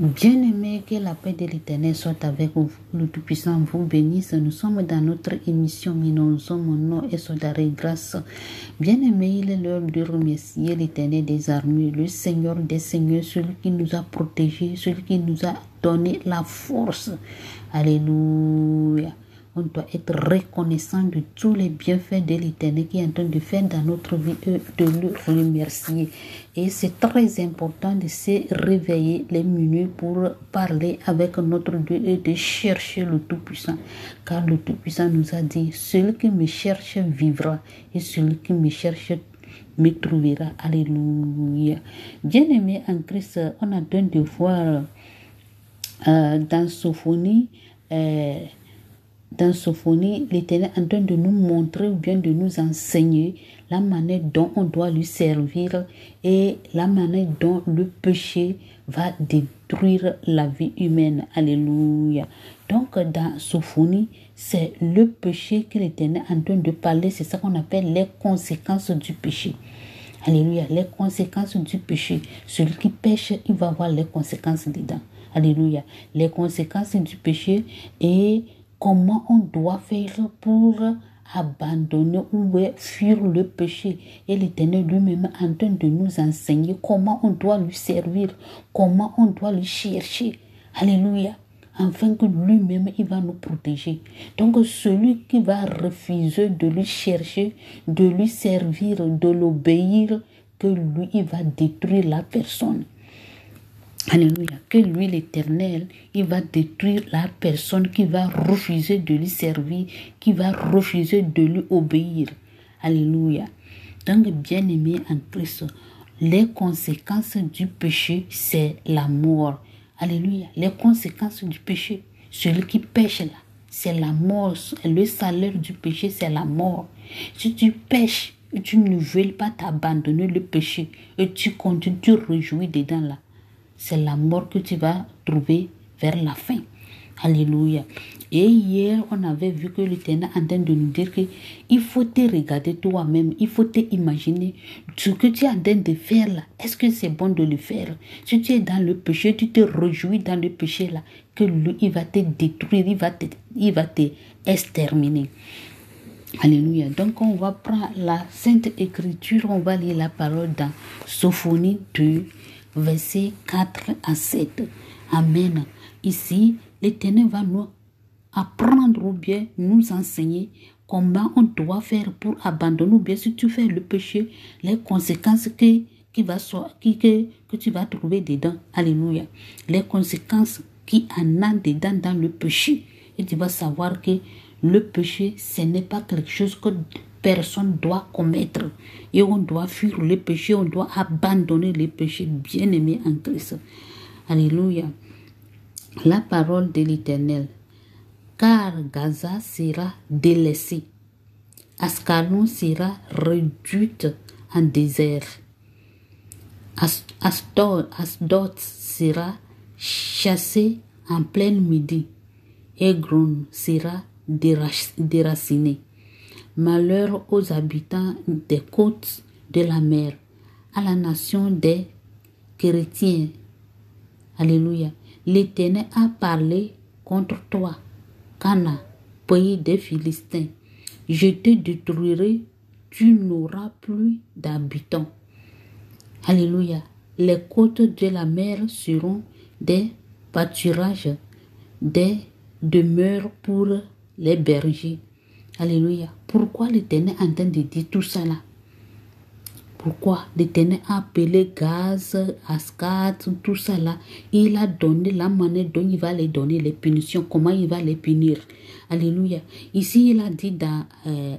Bien-aimés, que la paix de l'Éternel soit avec vous. Le Tout-Puissant vous bénisse. Nous sommes dans notre émission Minonzo, mon nom est Sodaré Grâce. Bien-aimés, il est l'heure de remercier l'Éternel des armées, le Seigneur des Seigneurs, celui qui nous a protégés, celui qui nous a donné la force. Alléluia. On doit être reconnaissant de tous les bienfaits de l'Éternel qui est en train de faire dans notre vie et de le remercier. Et c'est très important de se réveiller les minutes pour parler avec notre Dieu et de chercher le Tout-Puissant. Car le Tout-Puissant nous a dit, celui qui me cherche vivra et celui qui me cherche me trouvera. Alléluia. Bien-aimés en Christ, on a deux devoirs dans Sophonie. Dans Sophonie, l'Éternel est en train de nous montrer ou bien de nous enseigner la manière dont on doit lui servir et la manière dont le péché va détruire la vie humaine. Alléluia. Donc, dans Sophonie, c'est le péché que l'Éternel est en train de parler. C'est ça qu'on appelle les conséquences du péché. Alléluia. Les conséquences du péché. Celui qui pêche, il va avoir les conséquences dedans. Alléluia. Les conséquences du péché et comment on doit faire pour abandonner ou fuir le péché. Et l'Éternel lui-même est en train de nous enseigner comment on doit lui servir, comment on doit lui chercher. Alléluia. Afin que lui-même, il va nous protéger. Donc, celui qui va refuser de lui chercher, de lui servir, de l'obéir, que lui, il va détruire la personne. Alléluia. Que lui, l'Éternel, il va détruire la personne qui va refuser de lui servir, qui va refuser de lui obéir. Alléluia. Donc, bien-aimé en Christ, les conséquences du péché, c'est la mort. Alléluia. Les conséquences du péché, celui qui pêche là, c'est la mort. Le salaire du péché, c'est la mort. Si tu pêches, tu ne veux pas t'abandonner le péché et tu continues, tu réjouis dedans là. C'est la mort que tu vas trouver vers la fin. Alléluia. Et hier, on avait vu que l'Éternel est en train de nous dire qu'il faut te regarder toi-même, il faut te imaginer ce que tu es en train de faire là. Est-ce que c'est bon de le faire? Si tu es dans le péché, tu te réjouis dans le péché là, que lui, il va te détruire, il va te exterminer. Alléluia. Donc, on va prendre la Sainte Écriture, on va lire la parole dans Sophonie 2. Versets 4 à 7. Amen. Ici, l'Éternel va nous apprendre ou bien nous enseigner comment on doit faire pour abandonner ou bien si tu fais le péché, les conséquences que tu vas trouver dedans. Alléluia. Les conséquences qui en a dedans dans le péché. Et tu vas savoir que le péché, ce n'est pas quelque chose que personne doit commettre. Et on doit fuir le péché, on doit abandonner les péchés, bien-aimés en Christ. Alléluia. La parole de l'Éternel. Car Gaza sera délaissée. Ascalon sera réduite en désert. Asdod sera chassé en plein midi. Egron sera déraciné. Malheur aux habitants des côtes de la mer, à la nation des chrétiens. Alléluia. L'Éternel a parlé contre toi, Cana, pays des Philistins. Je te détruirai, tu n'auras plus d'habitants. Alléluia. Les côtes de la mer seront des pâturages, des demeures pour les bergers. Alléluia. Pourquoi l'Éternel est en train de dire tout ça là? Pourquoi l'Éternel a appelé Gaz, Ascad, tout ça là? Il a donné la manière dont il va les donner les punitions, comment il va les punir. Alléluia. Ici, il a dit dans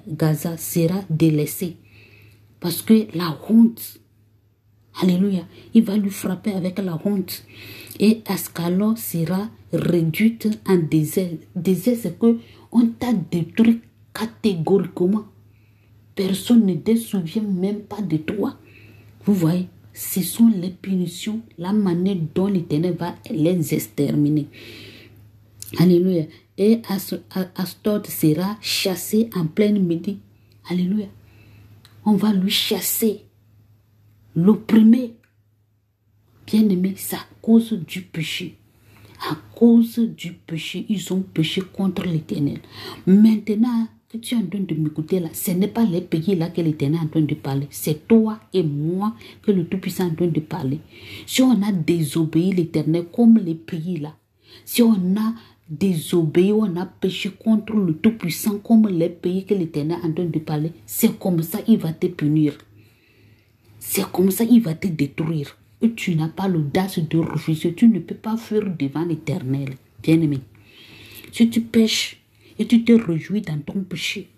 Gaza sera délaissé. Parce que la honte, alléluia, il va lui frapper avec la honte. Et Ascalon sera réduite en désert. Désert, c'est que on t'a détruit catégoriquement. Personne ne te souvient même pas de toi. Vous voyez, ce sont les punitions, la manière dont l'Éternel va les exterminer. Alléluia. Et Asdod sera chassé en plein midi. Alléluia. On va lui chasser, l'opprimer. Bien-aimés, c'est à cause du péché. À cause du péché, ils ont péché contre l'Éternel. Maintenant que tu es en train de m'écouter là, ce n'est pas les pays là que l'Éternel est en train de parler. C'est toi et moi que le Tout-Puissant est en train de parler. Si on a désobéi l'Éternel comme les pays là, si on a désobéi, on a péché contre le Tout-Puissant comme les pays que l'Éternel est en train de parler, c'est comme ça il va te punir. C'est comme ça il va te détruire. Et tu n'as pas l'audace de refuser. Tu ne peux pas fuir devant l'Éternel. Bien-aimé. Si tu pêches et tu te réjouis dans ton péché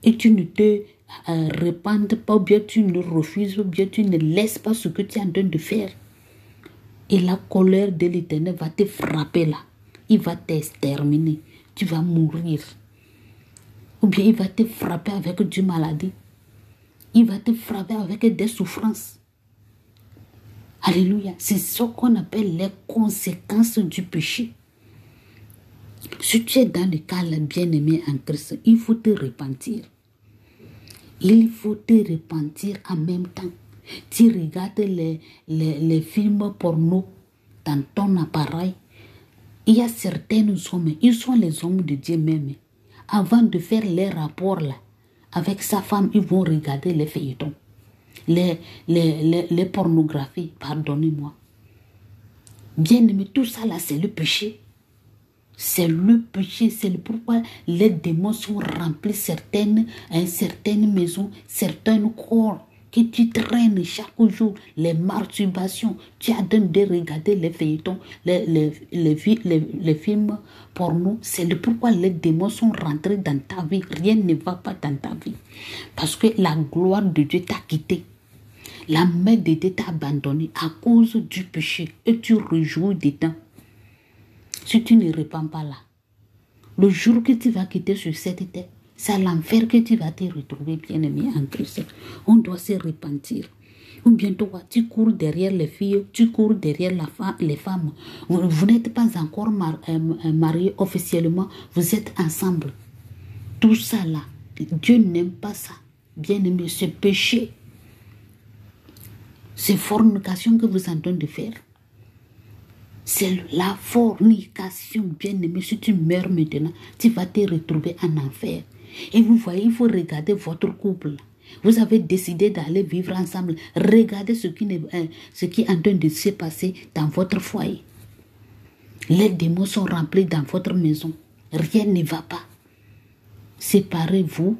et tu ne te repentes pas, ou bien tu ne refuses, ou bien tu ne laisses pas ce que tu es en train de faire, et la colère de l'Éternel va te frapper là. Il va t'exterminer. Tu vas mourir. Ou bien il va te frapper avec du maladie. Il va te frapper avec des souffrances. Alléluia. C'est ce qu'on appelle les conséquences du péché. Si tu es dans le cas bien-aimé en Christ, il faut te repentir. Il faut te repentir en même temps. Tu regardes les films porno dans ton appareil. Il y a certains hommes, ils sont les hommes de Dieu même. Avant de faire les rapports là, avec sa femme, ils vont regarder les feuilletons. Les pornographies, pardonnez-moi. Bien aimé, tout ça là, c'est le péché. C'est le péché, c'est pourquoi les démons sont remplis certaines maisons, certains corps que tu traînes chaque jour, les masturbations. Tu as de regarder les feuilletons, les films porno. C'est pourquoi les démons sont rentrés dans ta vie. Rien ne va pas dans ta vie. Parce que la gloire de Dieu t'a quitté. La main de Dieu t'a abandonné à cause du péché. Et tu rejouis dedans. Si tu ne répands pas là, le jour que tu vas quitter sur cette terre, c'est à l'enfer que tu vas te retrouver, bien-aimé en Christ. On doit se repentir. Ou bien toi, tu cours derrière les filles, tu cours derrière les femmes. Vous n'êtes pas encore mariés officiellement, vous êtes ensemble. Tout ça là, Dieu n'aime pas ça. Bien-aimé, ce péché, c'est fornication que vous êtes en train de faire. C'est la fornication, bien-aimé. Si tu meurs maintenant, tu vas te retrouver en enfer. Et vous voyez, il faut regarder votre couple. Vous avez décidé d'aller vivre ensemble. Regardez ce qui est en train de se passer dans votre foyer. Les démons sont remplis dans votre maison. Rien ne va pas. Séparez-vous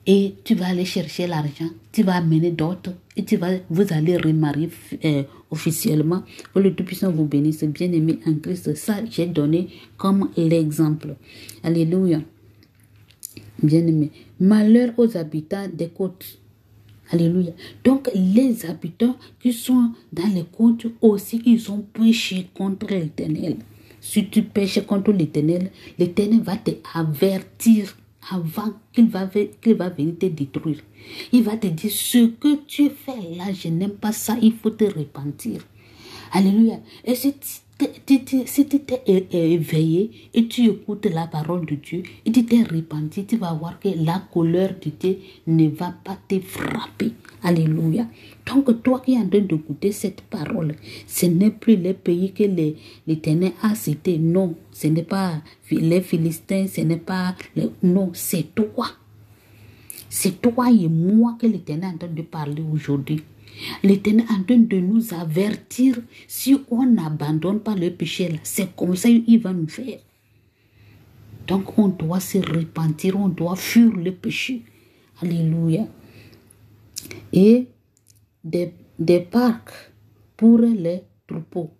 et tu vas aller chercher l'argent. Tu vas amener d'autres et vous allez remarier officiellement. Que le Tout-Puissant vous bénisse, bien-aimé en Christ. Ça, j'ai donné comme l'exemple. Alléluia. Bien-aimé. Malheur aux habitants des côtes. Alléluia. Donc, les habitants qui sont dans les côtes aussi, ils ont péché contre l'Éternel. Si tu pêches contre l'Éternel, l'Éternel va te avertir avant qu'il va venir te détruire. Il va te dire, ce que tu fais là, je n'aime pas ça, il faut te repentir. Alléluia. Et si tu t'es éveillé et tu écoutes la parole de Dieu et tu t'es repenti, tu vas voir que la colère de Dieu ne va pas te frapper. Alléluia. Donc toi qui es en train d'écouter cette parole, ce n'est plus les pays que l'Éternel a cités. Non, ce n'est pas les Philistins, ce n'est pas... Non, c'est toi. C'est toi et moi que l'Éternel est en train de parler aujourd'hui. L'Éternel est en train de nous avertir si on n'abandonne pas le péché là. C'est comme ça qu'il va nous faire. Donc on doit se repentir, on doit fuir le péché. Alléluia. Et des parcs pour les troupeaux.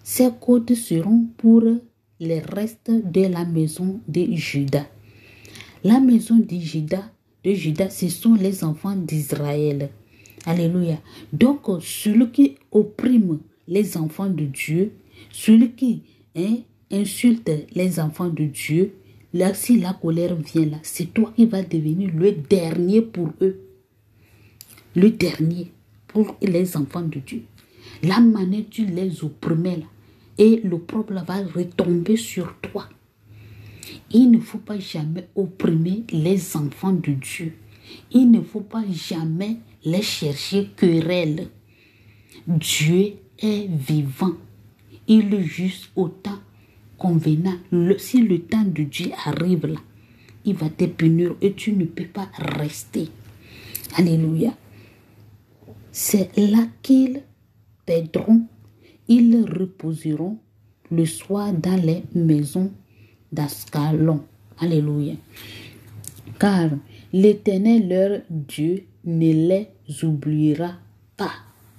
Ces côtes seront pour les restes de la maison de Juda. La maison de Juda, ce sont les enfants d'Israël. Alléluia. Donc, celui qui opprime les enfants de Dieu, celui qui insulte les enfants de Dieu, là, si la colère vient là, c'est toi qui vas devenir le dernier pour eux. Le dernier pour les enfants de Dieu. La manière tu les opprimais là, et l'opprobre va retomber sur toi. Il ne faut pas jamais opprimer les enfants de Dieu. Il ne faut pas jamais les chercher querelle. Dieu est vivant. Il est juste au temps convenable. Si le temps de Dieu arrive là, il va te punir et tu ne peux pas rester. Alléluia. C'est là qu'ils perdront. Ils reposeront le soir dans les maisons d'Ascalon. Alléluia. Car l'Éternel, leur Dieu, ne les oubliera pas.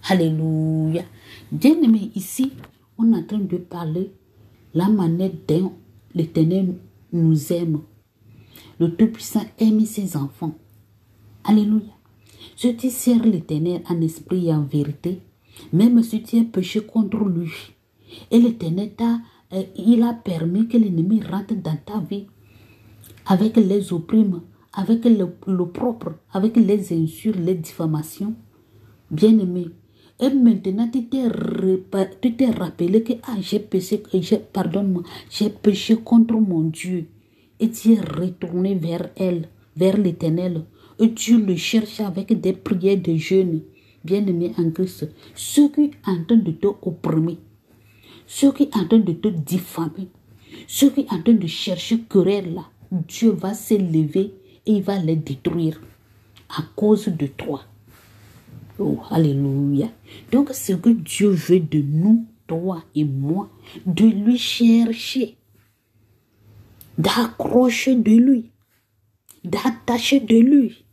Alléluia. Bien-aimé, ici, on est en train de parler la manière dont l'Éternel nous aime. Le Tout-Puissant aime ses enfants. Alléluia. Si tu sers l'Éternel en esprit et en vérité, même si tu as péché contre lui, et l'Éternel il a permis que l'ennemi rentre dans ta vie avec les opprimes, avec l'opprobre, avec les insultes, les diffamations. Bien-aimé, et maintenant tu t'es rappelé que j'ai péché, pardonne-moi, j'ai péché contre mon Dieu. Et tu es retourné vers elle, vers l'Éternel. Et tu le cherches avec des prières de jeûne. Bien-aimé en Christ, ceux qui sont en train de te opprimer, ceux qui sont en train de te diffamer, ceux qui sont en train de chercher querelle là, Dieu va se lever et il va les détruire à cause de toi. Oh, alléluia. Donc, ce que Dieu veut de nous, toi et moi, de lui chercher, d'accrocher de lui, d'attacher de lui.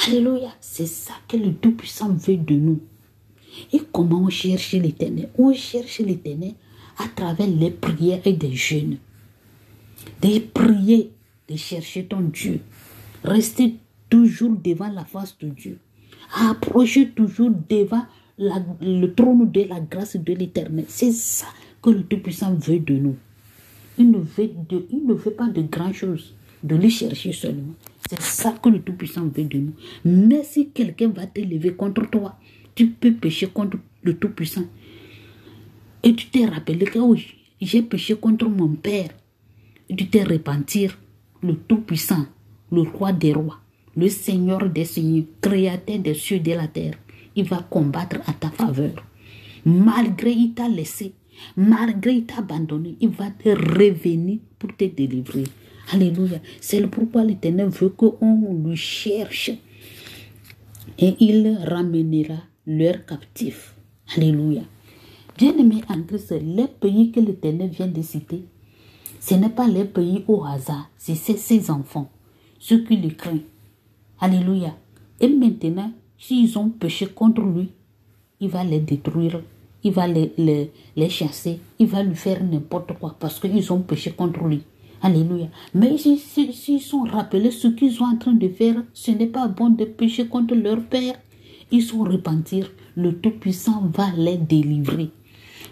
Alléluia. C'est ça que le Tout-Puissant veut de nous. Et comment on cherche l'Éternel? On cherche l'Éternel à travers les prières et des jeûnes. De prier, de chercher ton Dieu. Rester toujours devant la face de Dieu. Approcher toujours devant le trône de la grâce de l'Éternel. C'est ça que le Tout-Puissant veut de nous. Il ne veut pas de grand chose, de le chercher seulement. C'est ça que le Tout-Puissant veut de nous. Mais si quelqu'un va te lever contre toi, tu peux pécher contre le Tout-Puissant. Et tu t'es rappelé que oui, j'ai péché contre mon Père. Et tu t'es repentir. Le Tout-Puissant, le Roi des rois, le Seigneur des seigneurs, Créateur des cieux et de la terre, il va combattre à ta faveur. Malgré il t'a laissé, malgré il t'a abandonné, il va te revenir pour te délivrer. Alléluia. C'est pourquoi l'Éternel veut qu'on lui cherche. Et il ramènera leurs captifs. Alléluia. Bien-aimés en Christ, les pays que l'Éternel vient de citer, ce n'est pas les pays au hasard, c'est ses enfants, ceux qui le craignent. Alléluia. Et maintenant, s'ils ont péché contre lui, il va les détruire, il va les chasser, il va lui faire n'importe quoi parce qu'ils ont péché contre lui. Alléluia. Mais s'ils sont rappelés ce qu'ils sont en train de faire, ce n'est pas bon de pécher contre leur Père. Ils sont repentir. Le Tout-Puissant va les délivrer.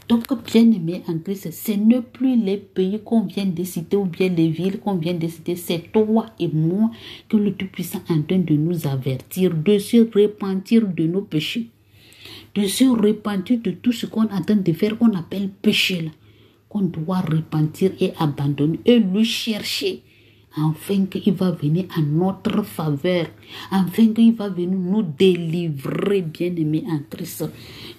Donc, bien aimé en Christ, ce n'est plus les pays qu'on vient de citer ou bien les villes qu'on vient de citer. C'est toi et moi que le Tout-Puissant est en train de nous avertir, de se repentir de nos péchés, de se repentir de tout ce qu'on est en train de faire, qu'on appelle péché là, qu'on doit repentir et abandonner et le chercher. Afin qu'il va venir à notre faveur, afin qu'il va venir nous délivrer, bien-aimés en Christ.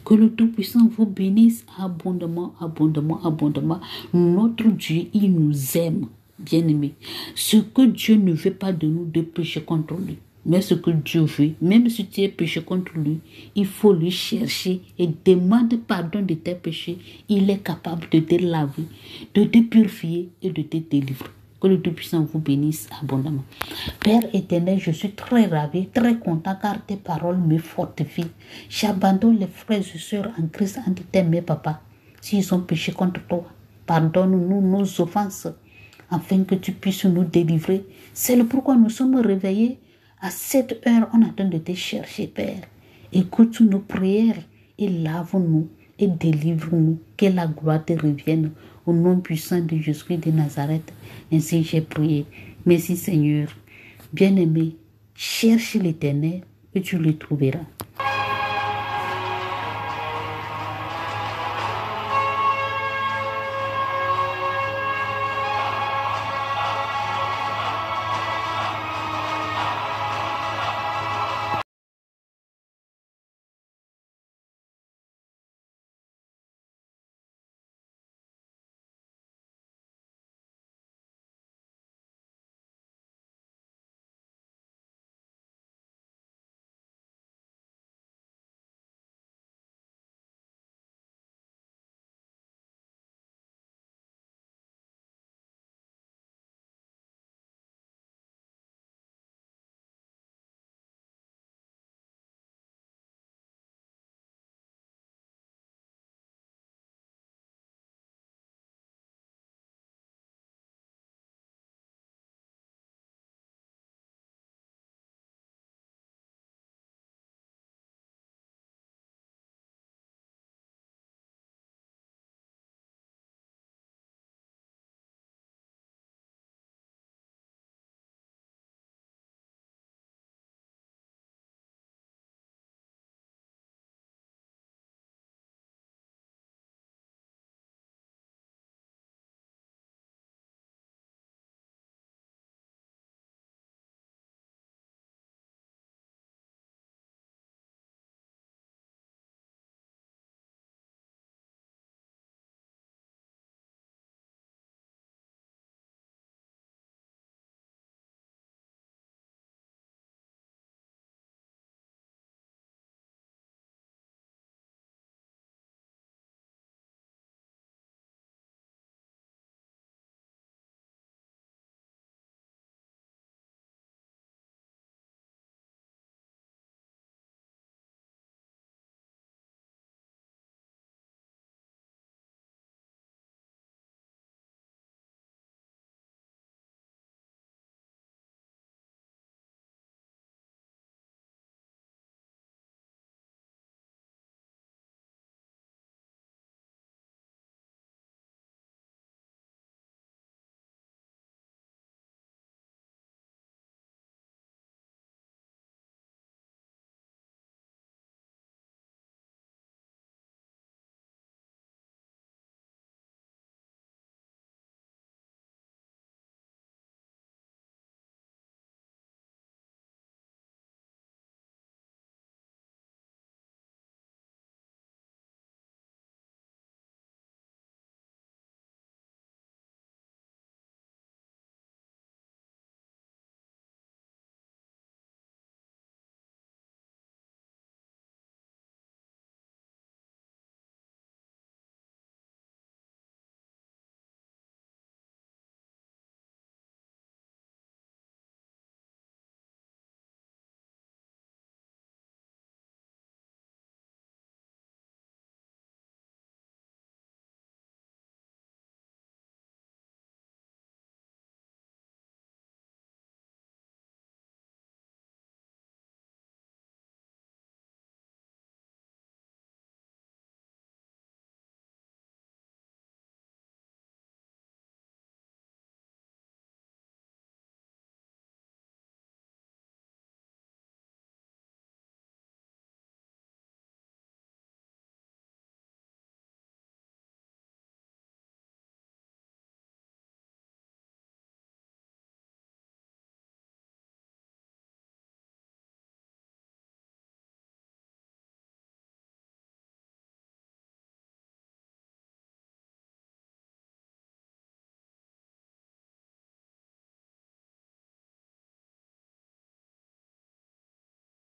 Que le Tout-Puissant vous bénisse abondamment, abondamment, abondamment. Notre Dieu, il nous aime, bien-aimés. Ce que Dieu ne veut pas de nous, de pécher contre lui. Mais ce que Dieu veut, même si tu es péché contre lui, il faut lui chercher et demander pardon de tes péchés. Il est capable de te laver, de te purifier et de te délivrer. Que le Tout-Puissant vous bénisse abondamment. Père éternel, je suis très ravi, très content car tes paroles me fortifient. J'abandonne les frères et sœurs en Christ entre tes mains, papa. S'ils ont péché contre toi, pardonne-nous nos offenses afin que tu puisses nous délivrer. C'est pourquoi nous sommes réveillés. À cette heure, on attend de te chercher, Père. Écoute nos prières et lave-nous et délivre-nous. Que la gloire te revienne. Au nom puissant de Jésus de Nazareth. Ainsi j'ai prié. Merci Seigneur. Bien-aimé, cherche l'Éternel et tu le trouveras.